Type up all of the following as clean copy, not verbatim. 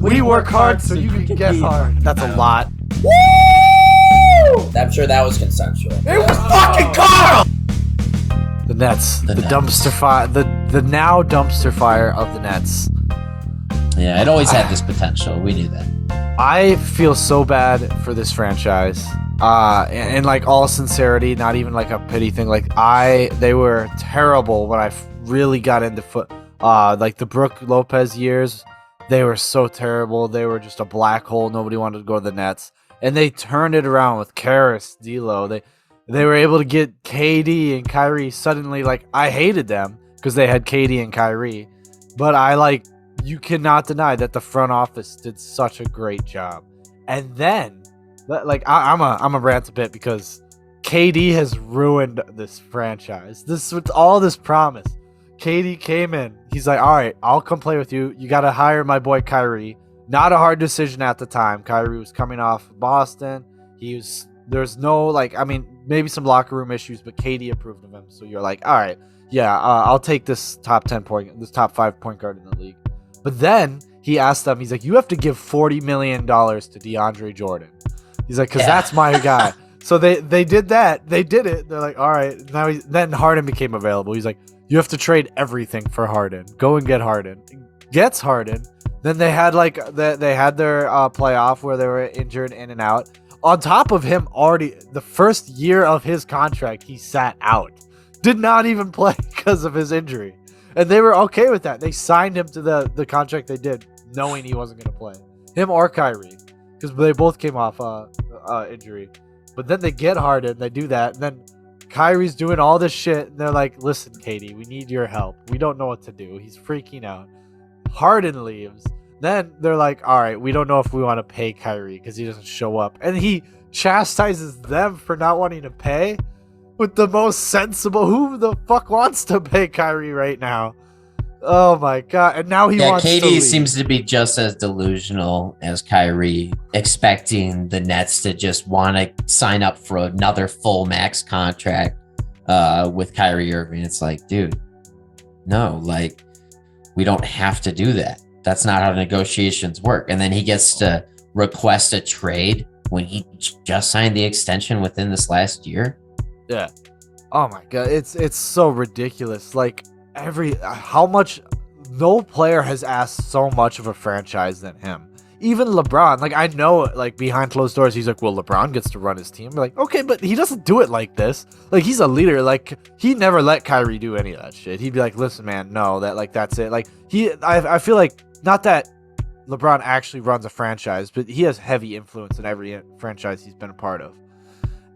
We work hard so you can get hard. That's a lot. Woo! I'm sure that was consensual. It was fucking Carl! The Nets. The dumpster fire. The now dumpster fire of the Nets. Yeah, it always had this potential. We knew that. I feel so bad for this franchise. In like all sincerity, not even like a pity thing. Like they were terrible when I really got into like the Brook Lopez years. They were so terrible. They were just a black hole. Nobody wanted to go to the Nets, and they turned it around with Karras, D'Lo. They were able to get KD and Kyrie. Suddenly, like, I hated them because they had KD and Kyrie, but you cannot deny that the front office did such a great job. And then, like, I'm a rant a bit because KD has ruined this franchise. This with all this promise. KD came in. He's like, all right, I'll come play with you. You got to hire my boy Kyrie. Not a hard decision at the time. Kyrie was coming off Boston. There's no, like, I mean, maybe some locker room issues, but KD approved of him. So you're like, all right, yeah, I'll take this top 5 point guard in the league. But then he asked them, he's like, you have to give $40 million to DeAndre Jordan. He's like, because that's my guy. So they did that. They did it. They're like, all right. Now then Harden became available. He's like, you have to trade everything for Harden. Go and get Harden. Gets Harden. Then they had their playoff where they were injured in and out. On top of him, already the first year of his contract, he sat out. Did not even play because of his injury. And they were okay with that. They signed him to the contract they did, knowing he wasn't going to play. Him or Kyrie. Because they both came off injury. But then they get Harden, they do that, and then Kyrie's doing all this shit, and they're like, listen, Katie, we need your help. We don't know what to do. He's freaking out. Harden leaves. Then they're like, all right, we don't know if we want to pay Kyrie because he doesn't show up. And he chastises them for not wanting to pay with the most sensible. Who the fuck wants to pay Kyrie right now? Oh my god! And now he wants KD to leave. seems to be just as delusional as Kyrie, expecting the Nets to just want to sign up for another full max contract with Kyrie Irving. It's like, dude, no, like, we don't have to do that. That's not how negotiations work. And then he gets to request a trade when he just signed the extension within this last year. Yeah. Oh my god, it's so ridiculous. Like, how much no player has asked so much of a franchise than him. Even LeBron, like, I know, like, behind closed doors, he's like, well, LeBron gets to run his team. We're like, okay, but he doesn't do it like this. Like, he's a leader. Like, he never let Kyrie do any of that shit. He'd be like, listen, man, no, that's it. Like, I feel like, not that LeBron actually runs a franchise, but he has heavy influence in every franchise he's been a part of.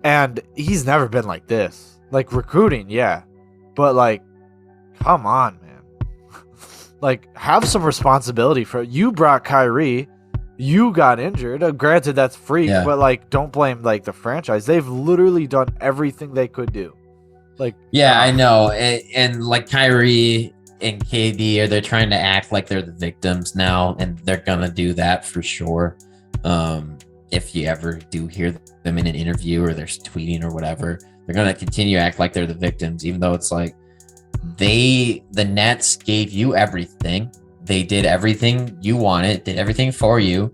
And he's never been like this. Like, recruiting, yeah. But, like, come on, man. Like, have some responsibility for you. Brought Kyrie, you got injured. Granted, that's free, but, like, don't blame, like, the franchise. They've literally done everything they could do. Like, yeah, I know. And like, Kyrie and KD, they're trying to act like they're the victims now, and they're gonna do that for sure. If you ever do hear them in an interview or they're tweeting or whatever, they're gonna continue to act like they're the victims, even though it's like, the Nets gave you everything. They did everything you wanted, did everything for you.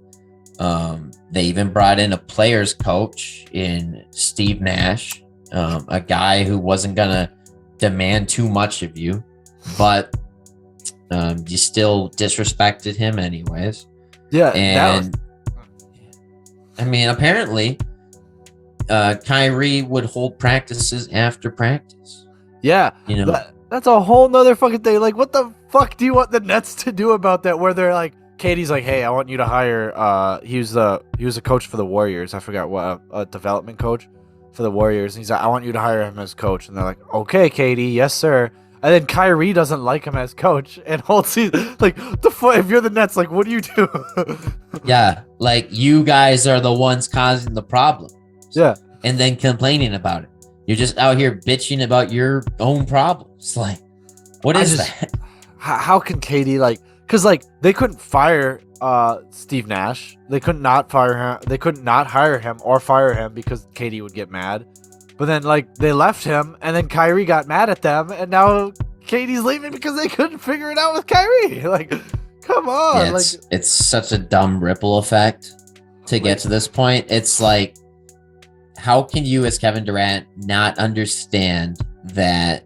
They even brought in a player's coach in Steve Nash, a guy who wasn't gonna demand too much of you, but you still disrespected him anyways. Yeah, and I mean, apparently, Kyrie would hold practices after practice. Yeah, you know. That's a whole nother fucking thing. Like, what the fuck do you want the Nets to do about that? Where they're like, Katie's like, hey, I want you to hire. He was a coach for the Warriors. I forgot what, a development coach for the Warriors. And he's like, I want you to hire him as coach. And they're like, okay, Katie, yes sir. And then Kyrie doesn't like him as coach, and whole season, like, the fuck, if you're the Nets, like, what do you do? Yeah, like, you guys are the ones causing the problem. Yeah, and then complaining about it. You're just out here bitching about your own problems. Like, what is that? How can Katie, like, because, like, they couldn't fire Steve Nash. They could not fire him. They could not hire him or fire him because Katie would get mad. But then, like, they left him, and then Kyrie got mad at them, and now Katie's leaving because they couldn't figure it out with Kyrie. Like, Come on, Yeah, it's such a dumb ripple effect to get to this point. It's like, how can you, as Kevin Durant, not understand that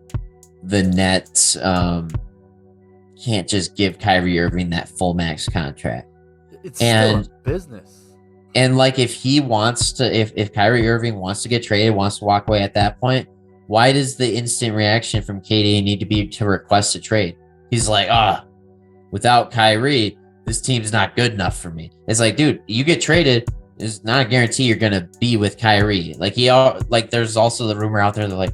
the Nets can't just give Kyrie Irving that full max contract? it's still a business. And like, if he wants to, if Kyrie Irving wants to get traded, wants to walk away at that point, why does the instant reaction from KD need to be to request a trade? He's like, without Kyrie, this team's not good enough for me. It's like, dude, you get traded, it's not a guarantee you're gonna be with Kyrie. Like there's also the rumor out there that like,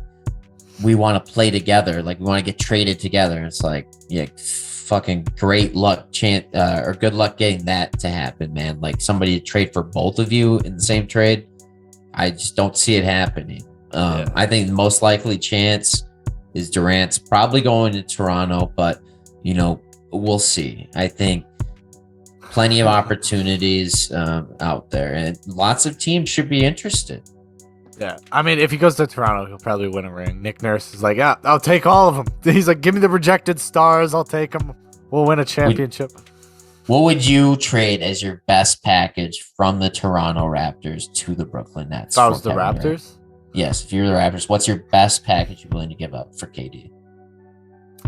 we want to play together, like we want to get traded together. It's like, yeah, fucking great luck, or good luck getting that to happen, man. Like somebody to trade for both of you in the same trade, I just don't see it happening. I think the most likely chance is Durant's probably going to Toronto, but we'll see. I think plenty of opportunities out there, and lots of teams should be interested. Yeah, I mean, if he goes to Toronto, he'll probably win a ring. Nick Nurse is like, yeah, I'll take all of them. He's like, give me the rejected stars, I'll take them. We'll win a championship. What would you trade as your best package from the Toronto Raptors to the Brooklyn Nets? If I was the Raptors? Yes, if you're the Raptors, what's your best package you're willing to give up for KD?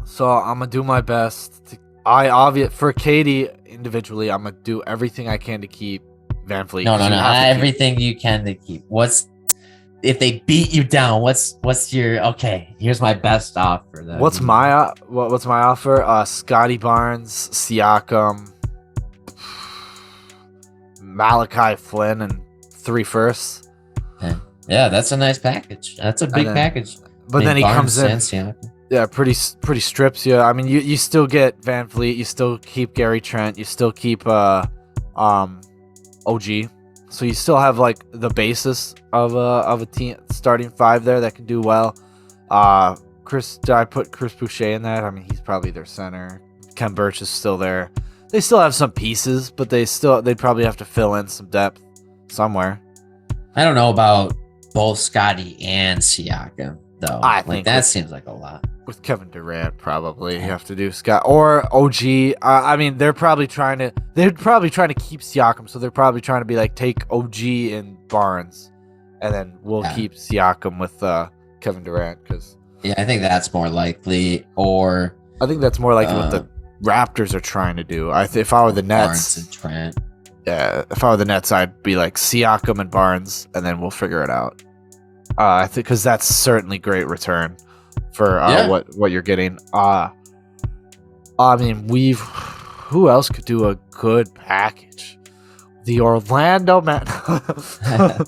So I'm gonna do my best. For KD individually, I'm gonna do everything I can to keep Van Vliet. No, everything you can to keep. If they beat you down? What's your okay? Here's my best offer. What's my offer? Scotty Barnes, Siakam, Malachi Flynn, and 3 firsts. Okay. Yeah, that's a nice package. That's a big package. But then he comes in. Yeah, pretty strips you. I mean, you still get Van Vliet, you still keep Gary Trent, you still keep OG. So you still have like the basis of a team starting 5 there that can do well. I put Chris Boucher in that. I mean, he's probably their center. Ken Birch is still there. They still have some pieces, but they'd probably have to fill in some depth somewhere. I don't know about both Scotty and Siakam though. I think that seems like a lot. With Kevin Durant, probably you have to do Scott or OG. I mean, they're probably trying to keep Siakam, so they're probably trying to be like, take OG and Barnes, and then we'll keep Siakam with Kevin Durant. Because I think that's more likely. Or I think that's more likely what the Raptors are trying to do. If I were the Nets, Barnes and Trent. Yeah, if I were the Nets, I'd be like Siakam and Barnes, and then we'll figure it out. I think because that's certainly great return for what you're getting. I mean, who else could do a good package? The Orlando man. I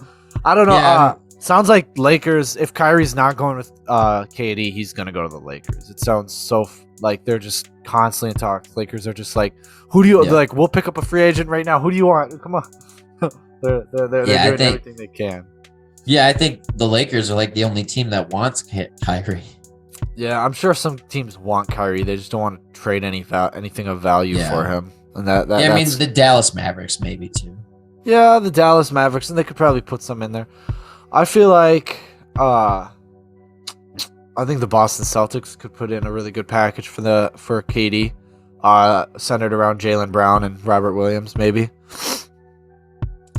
don't know. Yeah. Sounds like Lakers. If Kyrie's not going with KD, he's gonna go to the Lakers. It sounds so like they're just constantly in talks. Lakers are just like, who do you like? We'll pick up a free agent right now. Who do you want? Come on. they're doing everything they can. Yeah, I think the Lakers are like the only team that wants Kyrie. Yeah, I'm sure some teams want Kyrie. They just don't want to trade anything of value for him. And I mean, the Dallas Mavericks maybe too. Yeah, the Dallas Mavericks, and they could probably put some in there. I feel like I think the Boston Celtics could put in a really good package for KD, centered around Jaylen Brown and Robert Williams, maybe.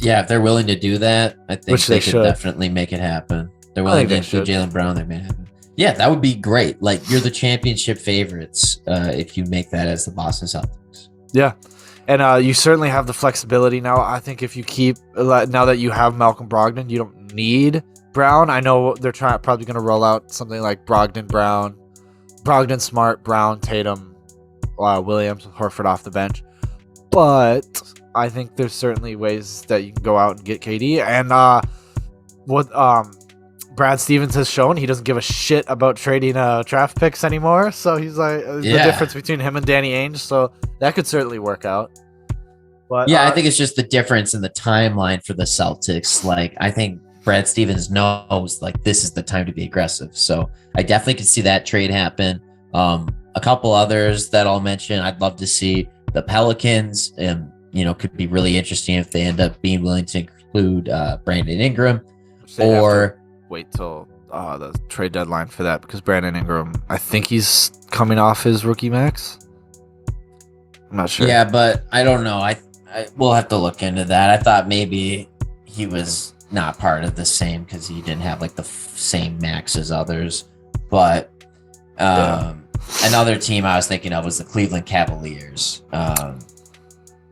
Yeah, if they're willing to do that, I think they could should definitely make it happen. They're willing to include Jaylen Brown, they may happen. Yeah, that would be great. Like, you're the championship favorites if you make that as the Boston Celtics. Yeah, and you certainly have the flexibility now. I think if you keep now that you have Malcolm Brogdon, you don't need Brown. I know they're probably going to roll out something like Brogdon, Smart, Brown, Tatum, Williams, with Horford off the bench, but I think there's certainly ways that you can go out and get KD. And what Brad Stevens has shown, he doesn't give a shit about trading draft picks anymore. So he's like the difference between him and Danny Ainge. So that could certainly work out. But I think it's just the difference in the timeline for the Celtics. Like, I think Brad Stevens knows like this is the time to be aggressive. So I definitely could see that trade happen. A couple others that I'll mention, I'd love to see the Pelicans. Could be really interesting if they end up being willing to include Brandon Ingram. Or wait till the trade deadline for that, because Brandon Ingram, I think he's coming off his rookie max. I'm not sure. Yeah, but I don't know. I we'll have to look into that. I thought maybe he was not part of the same because he didn't have like the same max as others. But another team I was thinking of was the Cleveland Cavaliers.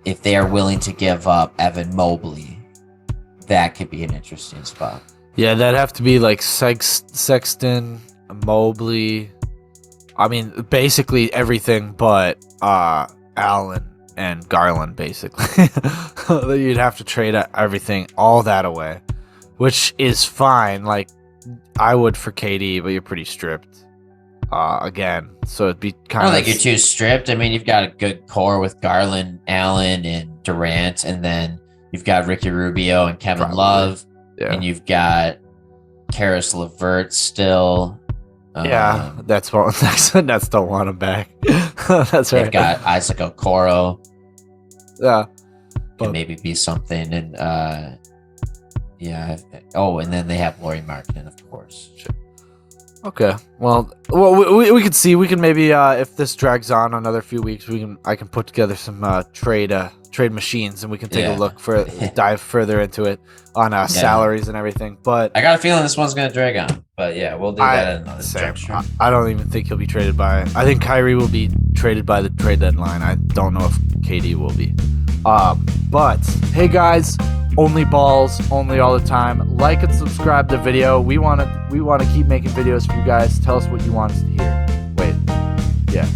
If they are willing to give up Evan Mobley, that could be an interesting spot. Yeah, that'd have to be like Sexton, Mobley. I mean, basically everything but Allen and Garland, basically. You'd have to trade everything, all that away, which is fine. Like, I would for KD, but you're pretty stripped. Again, so it'd be kind I of. don't think you're too stripped. I mean, you've got a good core with Garland, Allen, and Durant, and then you've got Ricky Rubio and Kevin Love, and you've got Karis LeVert still. That's what Nets don't want him back. That's right. They've got Isaac Okoro. Yeah, can maybe be something, and and then they have Lauri Markkanen, of course. Sure. Okay. Well, we could see. We can maybe, if this drags on another few weeks, I can put together some trade machines, and we can take a look dive further into it on salaries and everything. But I got a feeling this one's gonna drag on. But yeah, we'll do that at another juncture. I don't even think he'll be traded by. I think Kyrie will be traded by the trade deadline. I don't know if KD will be. But hey guys. Only balls, only all the time. Like and subscribe to the video. We want to keep making videos for you guys. Tell us what you want us to hear. Wait. Yeah.